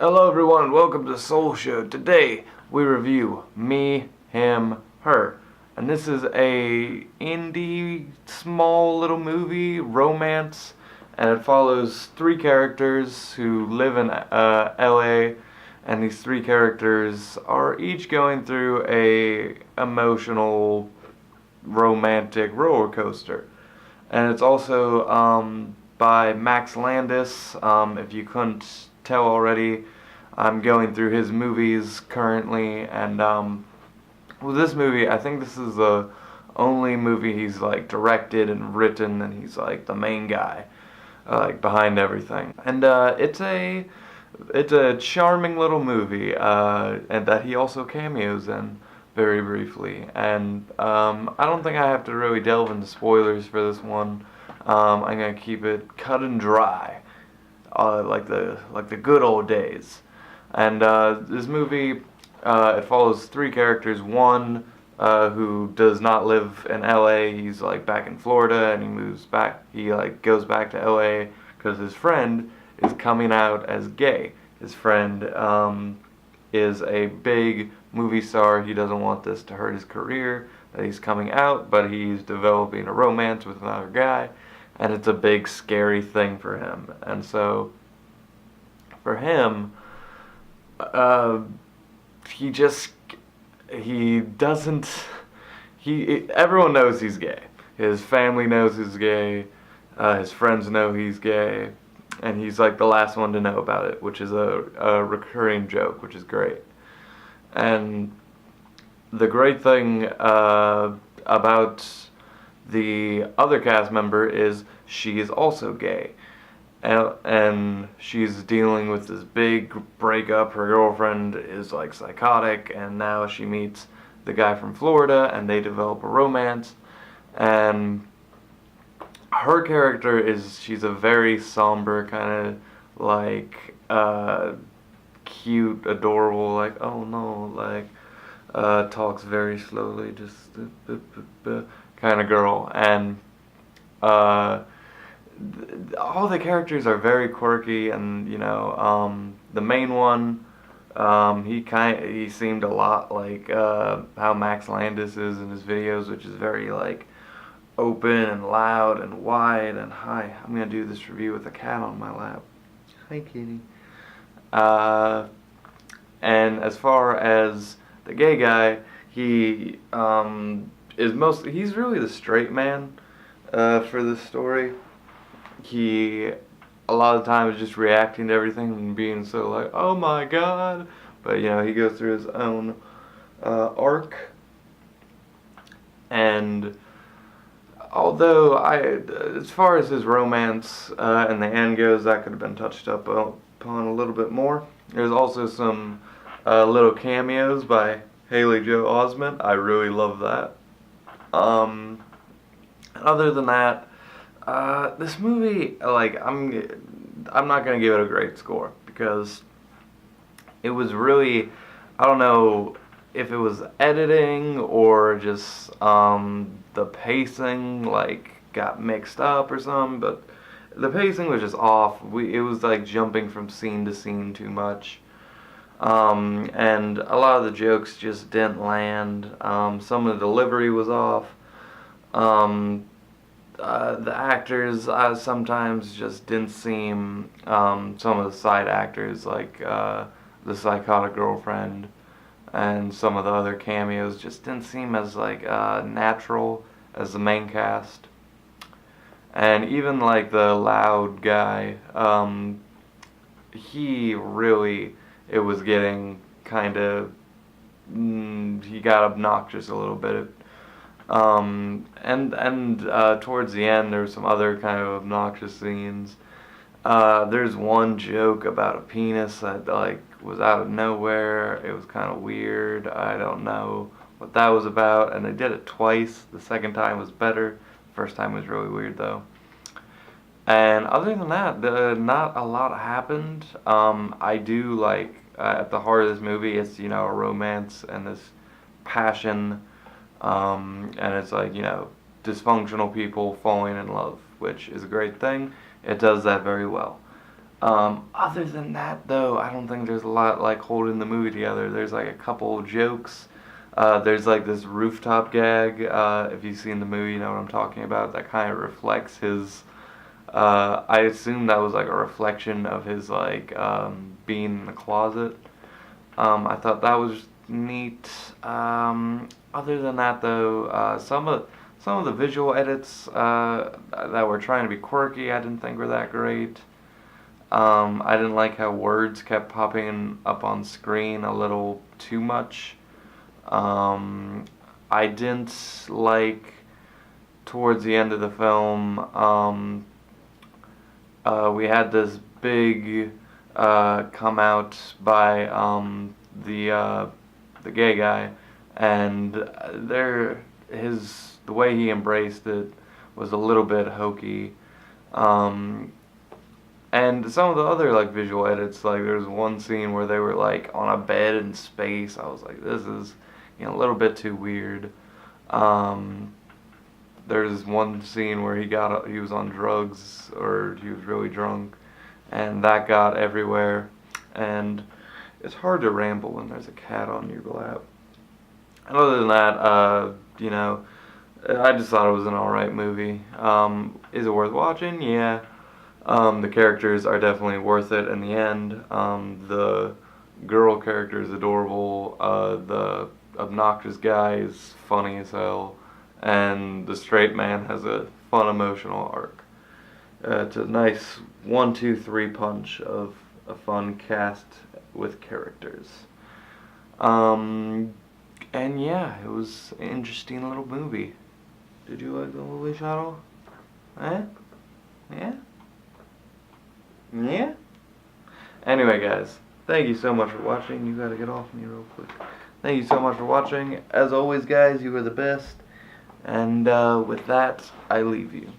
Hello everyone, welcome to Solshow. Today we review Me, Him, Her. And this is a indie, small little movie, romance, and it follows three characters who live in LA, and these three characters are each going through a emotional, romantic roller coaster. And it's also by Max Landis. If you couldn't tell already, I'm going through his movies currently, and with this movie, I think this is the only movie he's like directed and written, and he's like the main guy, like behind everything. And it's a charming little movie, and that he also cameos in very briefly. And I don't think I have to really delve into spoilers for this one. I'm gonna keep it cut and dry, like the good old days. And this movie, it follows three characters. One who does not live in LA. He's like back in Florida, and he moves back. He like goes back to LA because his friend is coming out as gay. His friend is a big movie star. He doesn't want this to hurt his career that he's coming out, but he's developing a romance with another guy, and it's a big scary thing for him. And so for him, he just he doesn't he everyone knows he's gay. His family knows he's gay. His friends know he's gay, and he's like the last one to know about it, which is a recurring joke, which is great. And the great thing about the other cast member is she is also gay, and she's dealing with this big breakup. Her girlfriend is like psychotic, and now she meets the guy from Florida, and they develop a romance. And her character she's a very somber kind of like cute, adorable, like oh no, like talks very slowly, just kind of girl. And all the characters are very quirky, and the main one, he seemed a lot like how Max Landis is in his videos, which is very like open and loud and wide. And hi, I'm gonna do this review with a cat on my lap. Hi, kitty. And as far as the gay guy, he's really the straight man for this story. He a lot of the time is just reacting to everything and being so like, oh my god. But he goes through his own arc. And although as far as his romance and the end goes, that could have been touched up upon a little bit more. There's also some little cameos by Haley Joel Osment. I really love that. Other than that, this movie, like, I'm not gonna give it a great score because it was really, I don't know if it was editing or just the pacing like got mixed up or something, but the pacing was just off. It was like jumping from scene to scene too much, and a lot of the jokes just didn't land. Some of the delivery was off. The actors sometimes just didn't seem, some of the side actors like the psychotic girlfriend and some of the other cameos just didn't seem as like natural as the main cast. And even like the loud guy, it was getting kind of, he got obnoxious a little bit. And towards the end, there were some other kind of obnoxious scenes. There's one joke about a penis that like was out of nowhere. It was kind of weird. I don't know what that was about, and they did it twice. The second time was better. The first time was really weird though. And other than that, not a lot happened. I do like at the heart of this movie, it's a romance and this passion. And it's like, dysfunctional people falling in love, which is a great thing. It does that very well. Other than that, though, I don't think there's a lot like holding the movie together. There's like a couple jokes. There's like this rooftop gag. If you've seen the movie, you know what I'm talking about. That kind of reflects his. I assume that was like a reflection of his like being in the closet. I thought that was neat. Other than that, though, some of the visual edits that were trying to be quirky, I didn't think were that great. I didn't like how words kept popping up on screen a little too much. I didn't like towards the end of the film. We had this big come out by the gay guy, and the way he embraced it was a little bit hokey. And some of the other like visual edits, like there was one scene where they were like on a bed in space. I was like, this is, you know, a little bit too weird. There's one scene where he was on drugs, or he was really drunk, and that got everywhere. And it's hard to ramble when there's a cat on your lap. And other than that, you know, I just thought it was an alright movie. Is it worth watching? Yeah. The characters are definitely worth it in the end. The girl character is adorable. The obnoxious guy is funny as hell. And the straight man has a fun emotional arc. It's a nice 1, 2, 3 punch of a fun cast with characters. And yeah, it was an interesting little movie. Did you like the movie, Shadow? Eh? Yeah? Yeah? Anyway, guys, thank you so much for watching. You gotta get off me real quick. Thank you so much for watching. As always, guys, you are the best. And with that, I leave you.